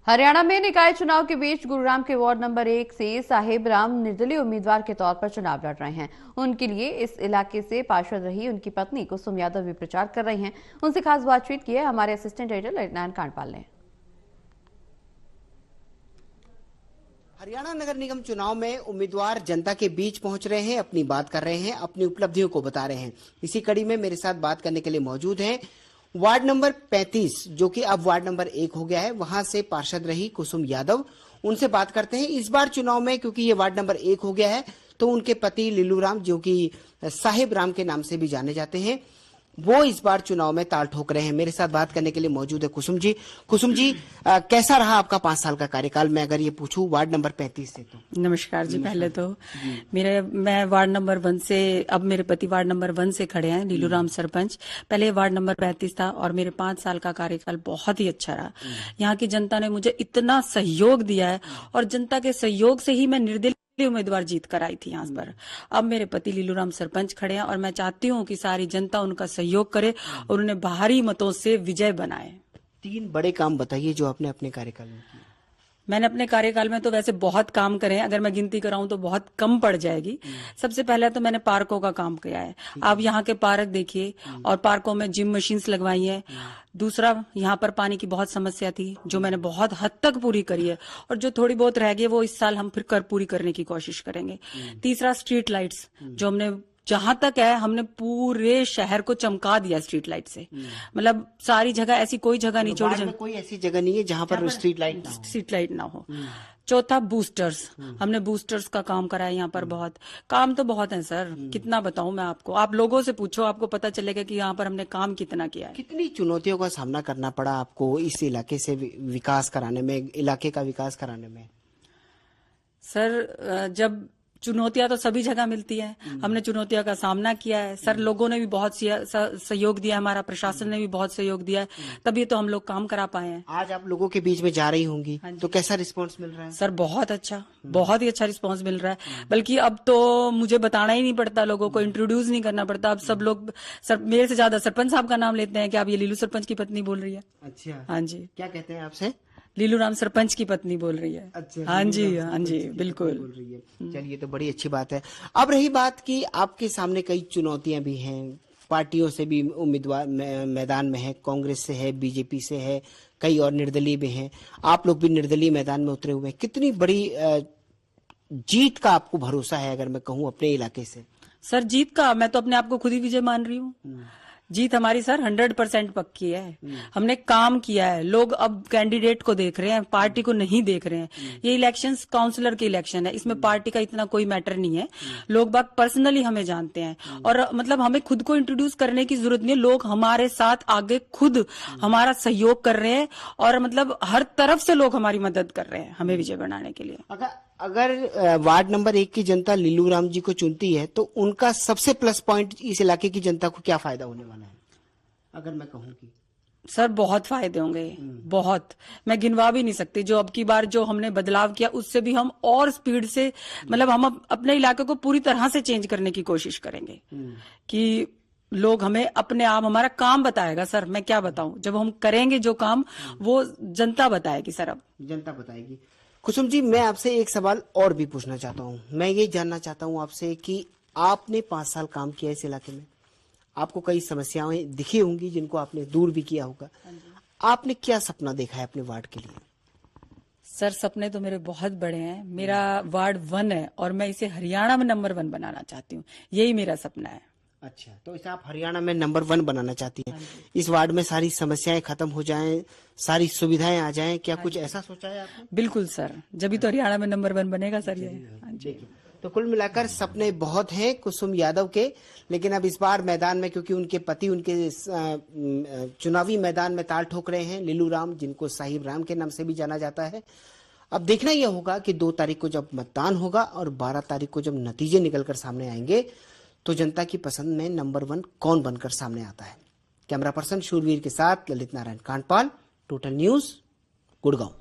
हरियाणा में निकाय चुनाव के बीच गुरुग्राम के वार्ड नंबर 1 से साहिब राम निर्दलीय उम्मीदवार के तौर पर चुनाव लड़ रहे हैं। उनके लिए इस इलाके से पार्षद रही उनकी पत्नी कुसुम यादव भी प्रचार कर रही हैं। उनसे खास बातचीत की है हमारे असिस्टेंट एडिटर ललितनारायण कांडपाल ने। हरियाणा नगर निगम चुनाव में उम्मीदवार जनता के बीच पहुंच रहे हैं, अपनी बात कर रहे हैं, अपनी उपलब्धियों को बता रहे हैं। इसी कड़ी में मेरे साथ बात करने के लिए मौजूद हैं वार्ड नंबर 35 जो कि अब वार्ड नंबर 1 हो गया है, वहां से पार्षद रही कुसुम यादव। उनसे बात करते हैं इस बार चुनाव में, क्योंकि ये वार्ड नंबर 1 हो गया है तो उनके पति लीलू राम जो कि साहिब राम के नाम से भी जाने जाते हैं, वो इस बार चुनाव में ताल ठोक रहे हैं। मेरे साथ बात करने के लिए मौजूद है कुसुम जी। कुसुम जी, कैसा रहा आपका 5 साल का कार्यकाल? मैं अगर ये पूछूं वार्ड नंबर 35 से तो। नमस्कार जी। पहले तो मैं वार्ड नंबर 1 से, अब मेरे पति वार्ड नंबर 1 से खड़े हैं, लीलू राम सरपंच। पहले वार्ड नंबर 35 था और मेरे 5 साल का कार्यकाल बहुत ही अच्छा रहा। यहाँ की जनता ने मुझे इतना सहयोग दिया है और जनता के सहयोग से ही मैं निर्दलीय उम्मीदवार जीत कर आई थी यहाँ पर। अब मेरे पति लीलू राम सरपंच खड़े हैं और मैं चाहती हूँ कि सारी जनता उनका सहयोग करे और उन्हें भारी मतों से विजय बनाए। 3 बड़े काम बताइए जो आपने अपने कार्यकाल में किए। मैंने अपने कार्यकाल में तो वैसे बहुत काम करे हैं, अगर मैं गिनती कराऊं तो बहुत कम पड़ जाएगी। सबसे पहले तो मैंने पार्कों का काम किया है। आप यहाँ के पार्क देखिए और पार्कों में जिम मशीन्स लगवाई है। दूसरा, यहाँ पर पानी की बहुत समस्या थी जो मैंने बहुत हद तक पूरी करी है और जो थोड़ी बहुत रह गई वो इस साल हम फिर पूरी करने की कोशिश करेंगे। तीसरा, स्ट्रीट लाइट्स जो हमने जहां तक है हमने पूरे शहर को चमका दिया स्ट्रीट लाइट से। मतलब सारी जगह, ऐसी कोई जगह नहीं छोड़ी, कोई ऐसी जगह नहीं है जहां पर स्ट्रीट लाइट ना हो। चौथा, बूस्टर्स। हमने बूस्टर्स का काम करा है यहाँ पर। बहुत काम तो बहुत है सर, कितना बताऊं मैं आपको। आप लोगों से पूछो, आपको पता चलेगा कि यहाँ पर हमने काम कितना किया है। कितनी चुनौतियों का सामना करना पड़ा आपको इस इलाके से विकास कराने में, इलाके का विकास कराने में? सर, जब चुनौतियां तो सभी जगह मिलती है, हमने चुनौतियों का सामना किया है सर। लोगों ने भी बहुत सहयोग दिया, हमारा प्रशासन ने भी बहुत सहयोग दिया है, तभी तो हम लोग काम करा पाए हैं। आज आप लोगों के बीच में जा रही होंगी तो कैसा रिस्पांस मिल रहा है? सर बहुत अच्छा, बहुत ही अच्छा रिस्पांस मिल रहा है। बल्कि अब तो मुझे बताना ही नहीं पड़ता, लोगों को इंट्रोड्यूस नहीं करना पड़ता। अब सब लोग मेरे से ज्यादा सरपंच साहब का नाम लेते हैं कि आप ये लीलू सरपंच की पत्नी बोल रही है। अच्छा, हाँ जी। क्या कहते हैं आपसे? लीलू राम सरपंच की पत्नी बोल रही है। अच्छा, हाँ जी, बिल्कुल बोल रही है। चलिए, तो बड़ी अच्छी बात है। अब रही बात कि आपके सामने कई चुनौतियां भी हैं, पार्टियों से भी उम्मीदवार मैदान में है, कांग्रेस से है, बीजेपी से है, कई और निर्दलीय भी हैं। आप लोग भी निर्दलीय मैदान में उतरे हुए हैं। कितनी बड़ी जीत का आपको भरोसा है अगर मैं कहूँ अपने इलाके से? सर, जीत का मैं तो अपने आप को खुद ही विजय मान रही हूँ। जीत हमारी सर 100% पक्की है। हमने काम किया है। लोग अब कैंडिडेट को देख रहे हैं, पार्टी को नहीं देख रहे हैं। ये इलेक्शंस काउंसलर के इलेक्शन है, इसमें पार्टी का इतना कोई मैटर नहीं है। लोग बात पर्सनली हमें जानते हैं और मतलब हमें खुद को इंट्रोड्यूस करने की जरूरत नहीं है। लोग हमारे साथ आगे खुद हमारा सहयोग कर रहे हैं और मतलब हर तरफ से लोग हमारी मदद कर रहे हैं हमें विजय बनाने के लिए। अगर वार्ड नंबर 1 की जनता लीलू राम जी को चुनती है तो उनका सबसे प्लस पॉइंट इस इलाके की जनता को क्या फायदा होने वाला है अगर मैं कहूँ कि? सर, बहुत फायदे होंगे, बहुत, मैं गिनवा भी नहीं सकती। जो अब की बार जो हमने बदलाव किया उससे भी हम और स्पीड से, मतलब हम अपने इलाके को पूरी तरह से चेंज करने की कोशिश करेंगे कि लोग हमें अपने आप, हमारा काम बताएगा सर। मैं क्या बताऊं, जब हम करेंगे जो काम वो जनता बताएगी सर। अब जनता बताएगी। कुसुम जी, मैं आपसे एक सवाल और भी पूछना चाहता हूँ। मैं ये जानना चाहता हूँ आपसे कि आपने 5 साल काम किया इस इलाके में, आपको कई समस्याएं दिखी होंगी जिनको आपने दूर भी किया होगा। आपने क्या सपना देखा है अपने वार्ड के लिए? सर, सपने तो मेरे बहुत बड़े हैं। मेरा वार्ड 1 है और मैं इसे हरियाणा में नंबर 1 बनाना चाहती हूँ, यही मेरा सपना है। अच्छा, तो इसे आप हरियाणा में नंबर 1 बनाना चाहती हैं। इस वार्ड में सारी समस्याएं खत्म हो जाएं, सारी सुविधाएं आ जाएं, क्या कुछ ऐसा सोचा है आपने? बिल्कुल सर, जब तो हरियाणा में नंबर 1 बनेगा सर ये। तो कुल मिलाकर सपने बहुत हैं कुसुम यादव के, लेकिन अब इस बार मैदान में, क्योंकि उनके पति उनके चुनावी मैदान में ताल ठोक रहे हैं, लीलू राम जिनको साहिब राम के नाम से भी जाना जाता है। अब देखना यह होगा कि 2 तारीख को जब मतदान होगा और 12 तारीख को जब नतीजे निकलकर सामने आएंगे तो जनता की पसंद में नंबर 1 कौन बनकर सामने आता है। कैमरा पर्सन शूरवीर के साथ ललित नारायण कांडपाल, टोटल न्यूज, गुड़गांव।